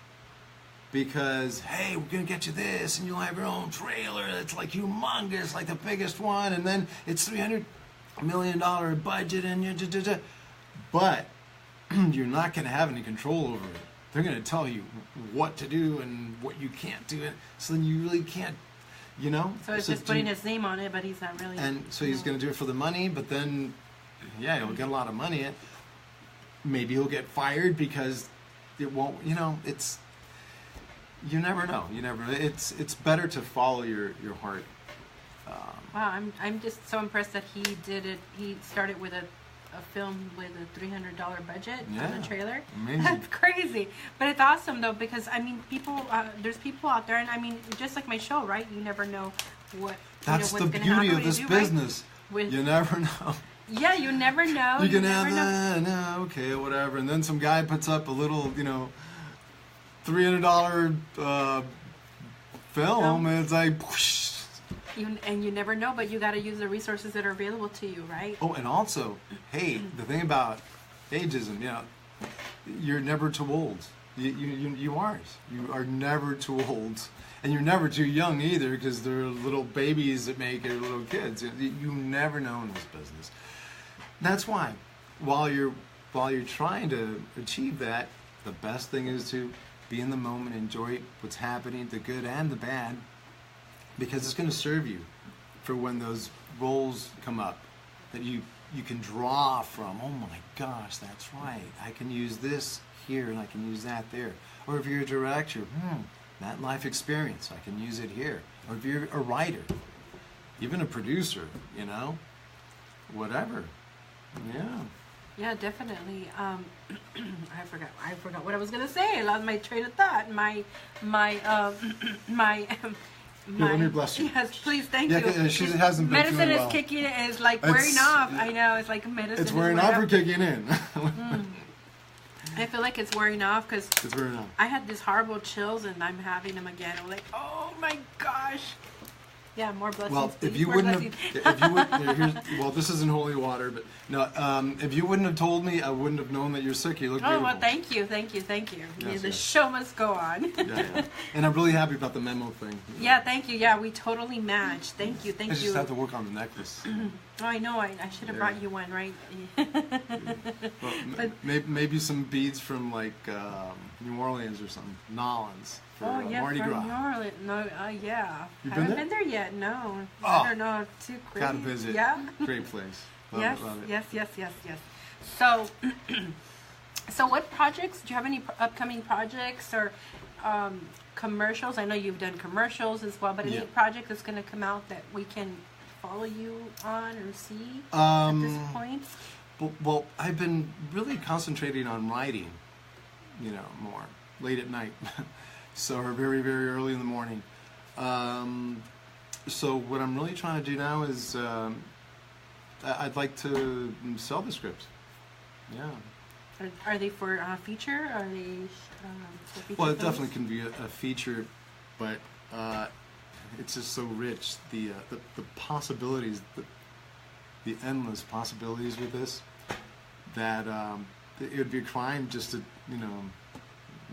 because, hey, we're going to get you this, and you'll have your own trailer that's like humongous, like the biggest one, and then it's $300 million budget, and but you're not going to have any control over it. They're going to tell you what to do and what you can't do, so then you really can't, you know? So it's just putting his name on it, but he's not really... And so he's going to do it for the money, but then, yeah, he'll get a lot of money. Maybe he'll get fired because it won't, you know, it's... You never know. You never. It's better to follow your heart. Wow, I'm just so impressed that he did it. He started with a film with a $300 budget on a trailer. Amazing. That's crazy, but it's awesome though, because I mean, people. There's people out there, and I mean, just like my show, right? You never know what. That's what's the beauty of this business. Right? You never know. Yeah, you never know. You can have no, okay, whatever, and then some guy puts up a little, you know, $300 film, and it's like, whoosh. And you never know, but you got to use the resources that are available to you, right? Oh, and also, hey, the thing about ageism, you know, you're never too old. You aren't. You are never too old, and you're never too young either, because there are little babies that make it little kids. You never know in this business. That's why, while you're trying to achieve that, the best thing is to be in the moment, enjoy what's happening, the good and the bad, because it's going to serve you for when those roles come up that you can draw from. Oh my gosh, that's right. I can use this here and I can use that there. Or if you're a director, that life experience, I can use it here. Or if you're a writer, even a producer, you know, whatever. Yeah. Yeah, definitely. I forgot what I was gonna say. I lost my train of thought. Let me bless you. Yes, please, thank you. She hasn't been medicine feeling is well. kicking is like wearing off. I know, it's like medicine. It's wearing off or kicking in. I feel like it's wearing off because it's wearing off. I had these horrible chills and I'm having them again. I'm like, oh my gosh. Yeah, more blessings. Well, if you wouldn't have, well, this isn't holy water, but no, if you wouldn't have told me, I wouldn't have known that you're sick. You look beautiful. Oh, well, thank you. Yes, the show must go on. Yeah. And I'm really happy about the memo thing. Yeah, thank you. Yeah, we totally match. Thank you. I just have to work on the necklace. Oh, I know. I should have brought you one, right? Well, but maybe some beads from like New Orleans or something. Nolans. For, Mardi Gras. New Orleans. No, yeah. You've haven't been there yet. No. I don't know. Too crazy. Gotta visit. Yeah. Great place. Love it. Yes. So, so what projects? Do you have any upcoming projects or commercials? I know you've done commercials as well, but any project that's going to come out that we can follow you on or see at this point? Well, I've been really concentrating on writing, you know, more late at night. So, or very, very early in the morning. So what I'm really trying to do now is I'd like to sell the scripts. Yeah. Are they for feature? Are they for feature Well, it films? definitely can be a feature, but it's just so rich. The possibilities, the endless possibilities with this, that it would be a crime just to, you know,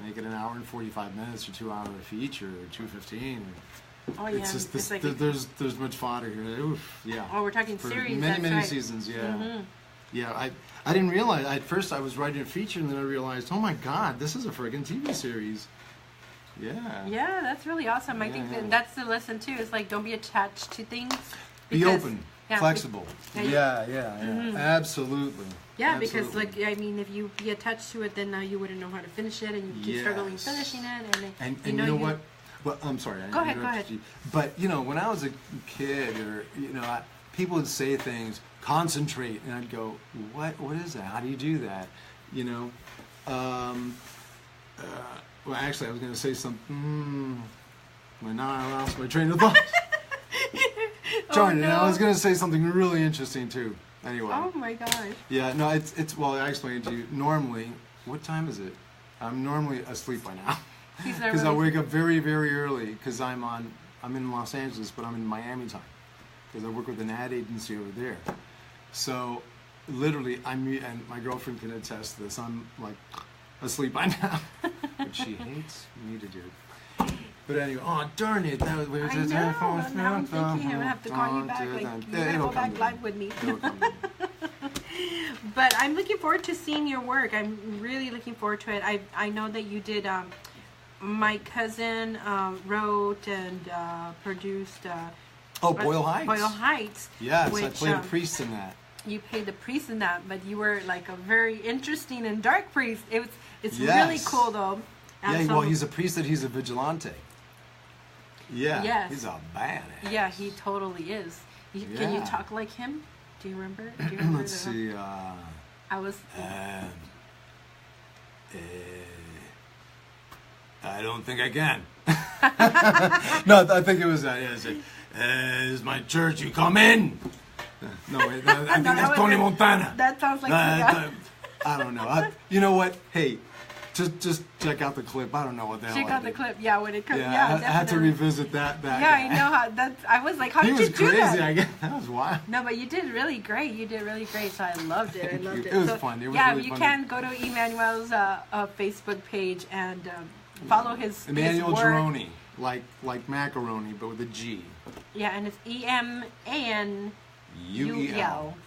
make it an hour and 45 minutes or 2 hour feature or 2:15. Oh yeah, it's just it's like there's much fodder here. Oof, yeah. Oh, we're talking for series. Many right. seasons. Yeah. Mm-hmm. Yeah. I didn't realize at first I was writing a feature and then I realized, oh my God, this is a friggin' TV series. Yeah. Yeah, that's really awesome. I think that's the lesson too. It's like don't be attached to things. Be open, flexible. Yeah. Mm-hmm. Absolutely. Yeah, Absolutely. because like I mean, if you be attached to it, then now you wouldn't know how to finish it, and you keep struggling finishing it, and you know what? Well, I'm sorry. Go ahead. You. But you know, when I was a kid, or you know, people would say things, concentrate, and I'd go, what is that? How do you do that? You know. Well, actually, I was going to say something. Well, now I lost my train of thought. Darn it! I was going to say something really interesting too. Anyway. Oh my gosh. Yeah, no, it's well, I explained to you. Normally, what time is it? I'm normally asleep by now. Because I wake up very, very early. Because I'm in Los Angeles, but I'm in Miami time. Because I work with an ad agency over there. So, literally, and my girlfriend can attest to this. I'm like asleep by now, but she hates me to do it. But anyway, oh darn it! That was I know. And now I'm thinking I'm gonna have to call you back. Like, you gotta go back live with me. But I'm looking forward to seeing your work. I'm really looking forward to it. I know that you did. My cousin wrote and produced. Boyle Heights. Boyle Heights. Yes, I played a priest in that. You played the priest in that, but you were like a very interesting and dark priest. It's Yes. really cool though. And Yeah, well, he's a priest and he's a vigilante. Yeah, Yes. he's a badass. Yeah, he totally is. Can you Yeah. talk like him? Do you remember? Let's see. I was. I don't think I can. No, I think it was. Is my church? You come in. No, wait, I think that's Tony Montana. That sounds like. I don't know. You know what? Hey, just check out the clip. I don't know what the hell. Check out the clip. Yeah, when it comes. Yeah, Yeah, I had to revisit that. Yeah, I know how. That's. I was like, how did you do crazy, that? I guess. That was wild. No, but you did really great. You did really great. So I loved it. I loved it. It was so, fun. It was yeah, really you fun. can go to Emanuel's Facebook page and follow his Emanuel his work. Gironi, like macaroni, but with a G. Yeah, and it's EMANUEL.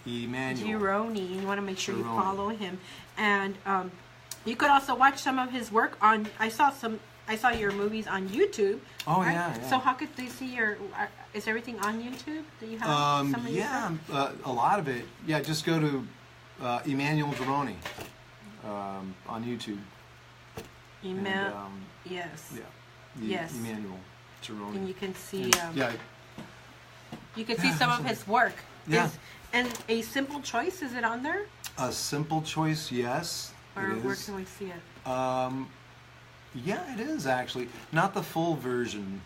Emanuel Gironi. You want to make sure you Gironi. follow him, and you could also watch some of his work on. I saw your movies on YouTube. Oh right? yeah. So how could they see your? Is everything on YouTube that you have? Some of your stuff? A lot of it. Yeah, just go to Emanuel Gironi on YouTube. Yes. Yeah. Yes. Emanuel Gironi. And you can see. Yeah. You can see some of his work. Yeah. And A Simple Choice, is it on there? A Simple Choice, yes. Or it is. where can we see it? Yeah, it is actually. Not the full version,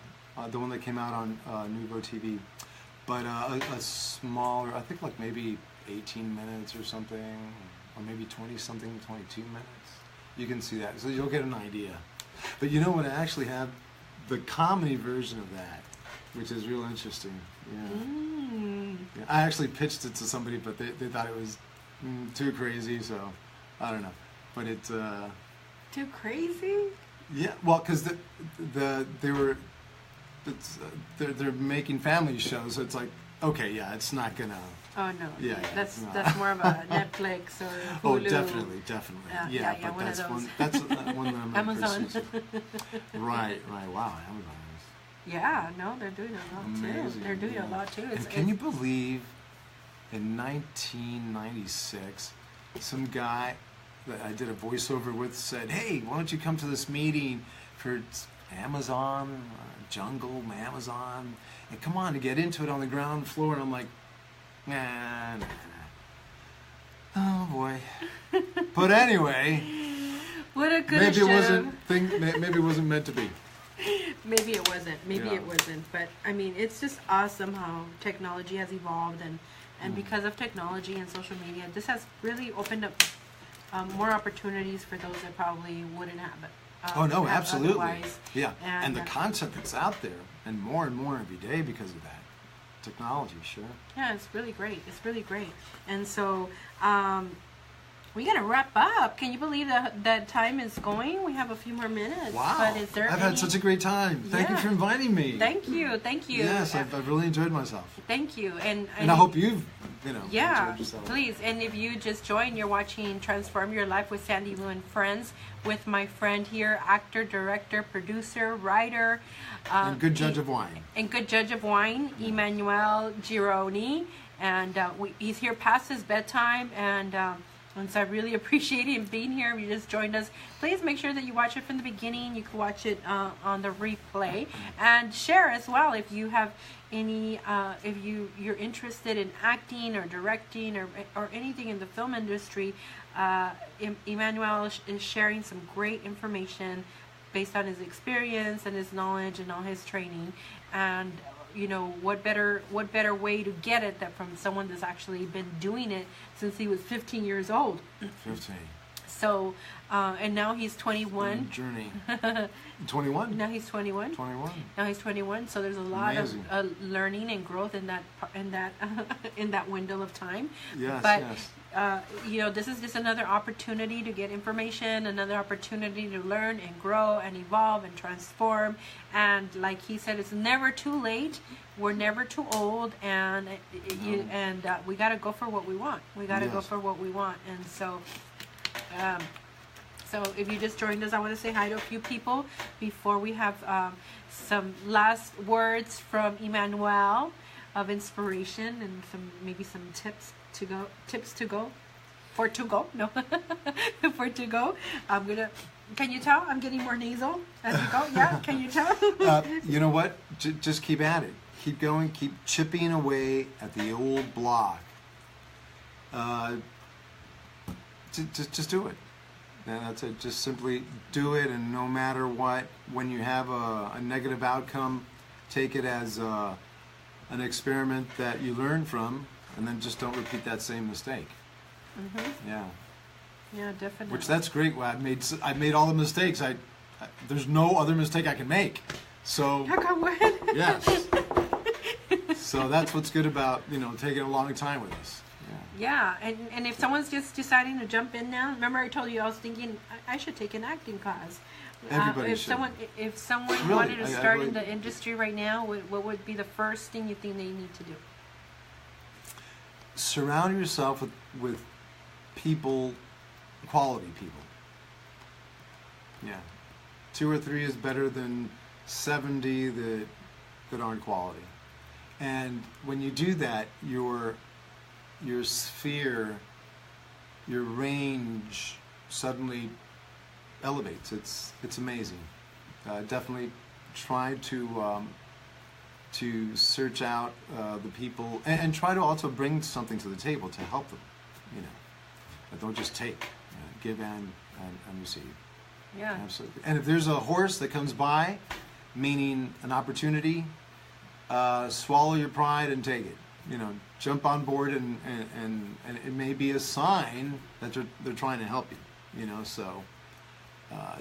the one that came out on Nuvo TV, but a smaller, I think like maybe 18 minutes or something, or maybe 20-something, 22 minutes. You can see that, so you'll get an idea. But you know what, I actually have the comedy version of that, which is real interesting. Yeah. Yeah, I actually pitched it to somebody, but they thought it was too crazy, so I don't know. But it's Too crazy? yeah, well, because they're making family shows, so it's like, okay, yeah, it's not gonna. Oh no. Yeah, that's no. that's more of a Netflix or Hulu. Oh, definitely. Yeah, But one of that's those. that's one that I'm gonna Amazon. pursue. Right. Wow, Amazon Yeah, no, they're doing a lot Amazing, too. They're doing yeah. a lot too. is. And can you believe, in 1996, some guy that I did a voiceover with said, "Hey, why don't you come to this meeting for Amazon, Jungle, Amazon, and come on to get into it on the ground floor?" And I'm like, nah. Oh boy. But anyway, What a good maybe show. Maybe it wasn't meant to be. Maybe it wasn't. Maybe Yeah. it wasn't. But I mean, it's just awesome how technology has evolved, and because of technology and social media, this has really opened up more opportunities for those that probably wouldn't have it. Oh no, have absolutely. otherwise. Yeah, and the And, content that's out there, and more every day because of that technology. Sure. Yeah, it's really great. It's really great. And so we gotta wrap up. Can you believe that time is going? We have a few more minutes. Wow. But is there I've had such a great time. Thank you Yeah. for inviting me. Thank you. Thank you. Yes, I've really enjoyed myself. Thank you. And And I hope you've, Yeah, enjoyed yourself. please. And if you just joined, you're watching Transform Your Life with Sandylu and Friends with my friend here, actor, director, producer, writer. And good judge of wine. And good judge of wine, Emanuel Gironi. And he's here past his bedtime. And so I really appreciate him being here. If you just joined us, please make sure that you watch it from the beginning. You can watch it on the replay. And share as well if you have any, if you're interested in acting or directing or anything in the film industry. Emanuel is sharing some great information based on his experience and his knowledge and all his training. And what better way to get it than from someone that's actually been doing it since he was 15 years old. 15. So, and now he's 21. Journey. 21? Now he's 21. 21. Now he's 21. So there's a lot Amazing. of learning and growth in that in that window of time. Yes, But yes. this is just another opportunity to get information, another opportunity to learn and grow and evolve and transform. And like he said, it's never too late. We're never too old, and we got to go for what we want. We got to go for what we want. And so, so if you just joined us, I want to say hi to a few people before we have some last words from Emanuel of inspiration and maybe some tips to go. Can you tell I'm getting more nasal as we go? Yeah, can you tell? You know what? Just keep at it. Keep going. Keep chipping away at the old block. Just do it. And that's it. Just simply do it, and no matter what, when you have a negative outcome, take it as an experiment that you learn from, and then just don't repeat that same mistake. Mm-hmm. Yeah, definitely. Which that's great. Well, I've made all the mistakes. There's no other mistake I can make. So yes. So that's what's good about taking a long time with us. Yeah, and if someone's just deciding to jump in now, remember I told you I was thinking I should take an acting class. Everybody if should. If someone really, wanted to start in the industry right now, what would be the first thing you think they need to do? Surround yourself with people, quality people. Yeah. 2 or 3 is better than 70 that aren't quality. And when you do that, your sphere, your range suddenly elevates. It's amazing. Definitely try to search out the people and try to also bring something to the table to help them. But don't just take. Give and receive. Yeah. Absolutely. And if there's a horse that comes by, meaning an opportunity, swallow your pride and take it. Jump on board, and it may be a sign that they're trying to help you. So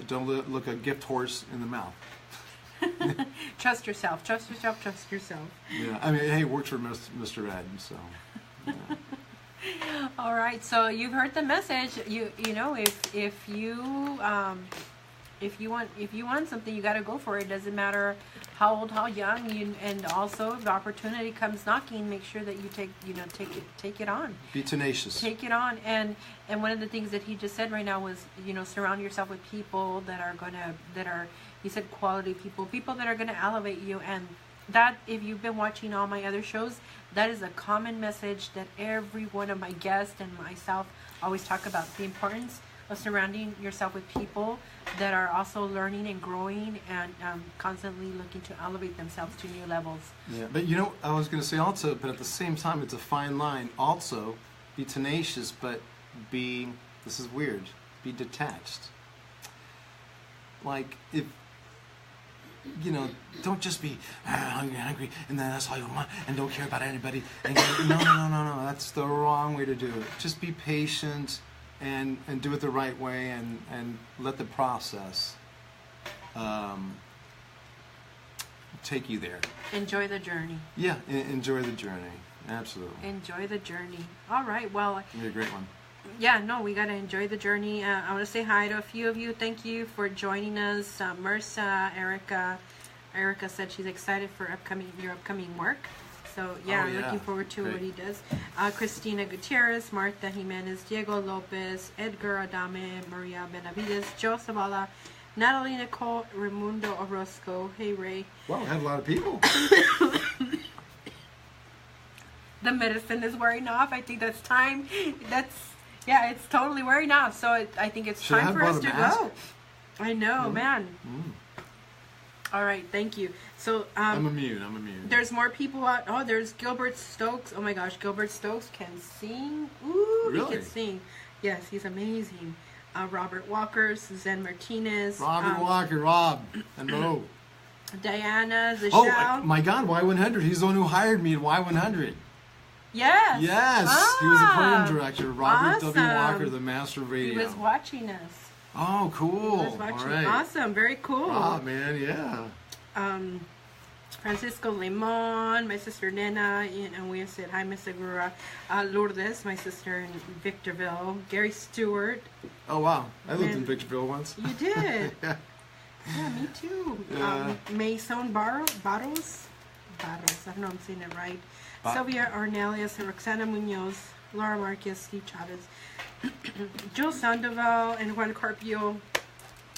don't look a gift horse in the mouth. Trust yourself. Trust yourself. Trust yourself. Yeah. I mean, hey, it works for Mr. Ed. So. Yeah. All right. So you've heard the message. If you want something, you got to go for it. It doesn't matter how old, how young, and also if the opportunity comes knocking, make sure that you take it on. Be tenacious. Take it on, and one of the things that he just said right now was, surround yourself with people that are he said quality people that are gonna elevate you, and that, if you've been watching all my other shows, that is a common message that every one of my guests and myself always talk about, the importance of surrounding yourself with people that are also learning and growing and constantly looking to elevate themselves to new levels. Yeah, but I was going to say also, but at the same time, it's a fine line. Also, be tenacious, but this is weird, be detached. Like, if, don't just be hungry, and then that's all you want, and don't care about anybody. And no, that's the wrong way to do it. Just be patient. And do it the right way, and let the process take you there. Enjoy the journey. Yeah, enjoy the journey. Absolutely. Enjoy the journey. All right. Well, it'll be a great one. Yeah, no, we got to enjoy the journey. I want to say hi to a few of you. Thank you for joining us. Marissa, Erica. Erica said she's excited for your upcoming work. So, looking forward to what he does. Christina Gutierrez, Martha Jimenez, Diego Lopez, Edgar Adame, Maria Benavides, Joe Zavala, Natalie Nicole, Raimundo Orozco. Hey, Ray. Wow, we have a lot of people. The medicine is wearing off. I think that's time. It's totally wearing off. So I think it's time for us to go. I know, man. All right, thank you. So I'm immune. There's more people out. Oh, there's Gilbert Stokes. Oh my gosh, Gilbert Stokes can sing. Ooh, really? He can sing. Yes, he's amazing. Robert Walker, Suzanne Martinez. Rob, and Mo. Diana Zashal. Oh my God, Y100. He's the one who hired me at Y100. Yes. He was a program director. Robert awesome. W. Walker, the master of radio. He was watching us. Oh, cool. All right. Awesome. Very cool. Oh, man, yeah. Francisco Limon, my sister Nena, and we said hi, Miss Segura. Lourdes, my sister in Victorville. Gary Stewart. Oh, wow. I lived in Victorville once. You did? Yeah. Yeah, me too. Yeah. Mason Barros. I don't know if I'm saying it right. Sylvia Ornelius and Roxana Munoz. Laura Marquez, Steve Chavez. Joe Sandoval and Juan Carpio.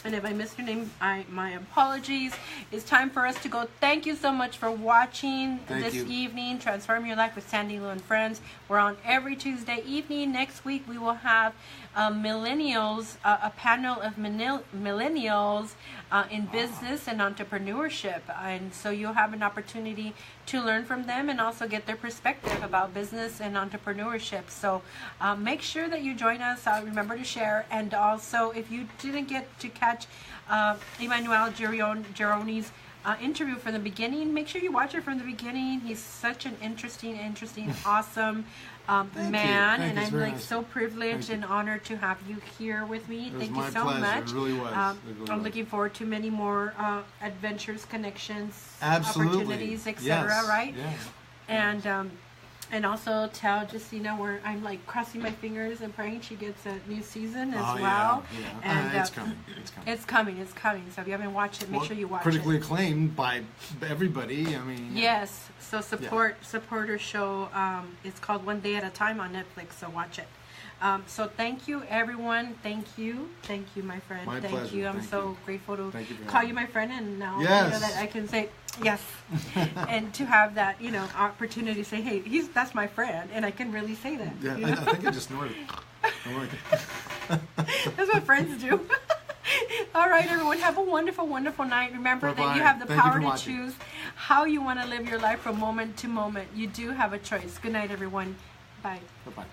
And if I missed your name, my apologies. It's time for us to go. Thank you so much for watching this evening. Transform Your Life with Sandylu and Friends. We're on every Tuesday evening. Next week, we will have millennials, a panel of millennials in business and entrepreneurship. And so you'll have an opportunity to learn from them and also get their perspective about business and entrepreneurship. So make sure that you join us. Remember to share. And also, if you didn't get to catch Emanuel Gironi's interview from the beginning, make sure you watch it from the beginning. He's such an interesting, awesome man, and I'm like so privileged and honored to have you here with me. Thank you so much. It really was. I'm looking forward to many more adventures, connections, opportunities, etc. Yes. Right? Yeah. And also tell Justina where I'm like crossing my fingers and praying she gets a new season as well. Yeah. And it's coming. It's coming. So if you haven't watched it, make sure you watch critically it. Critically acclaimed by everybody. I mean. Yes. So support her show. It's called One Day at a Time on Netflix. So watch it. So thank you, everyone. Thank you, my friend. My thank pleasure. you. I'm Thank so you. grateful to you call you my friend, and now yes. you know that I can say yes, and to have that opportunity to say, hey, that's my friend, and I can really say that. Yeah, I think I just snorted. I like it. That's what friends do. All right, everyone, have a wonderful, wonderful night. Remember that you have the power to choose how you want to live your life from moment to moment. You do have a choice. Good night, everyone. Bye. Bye-bye.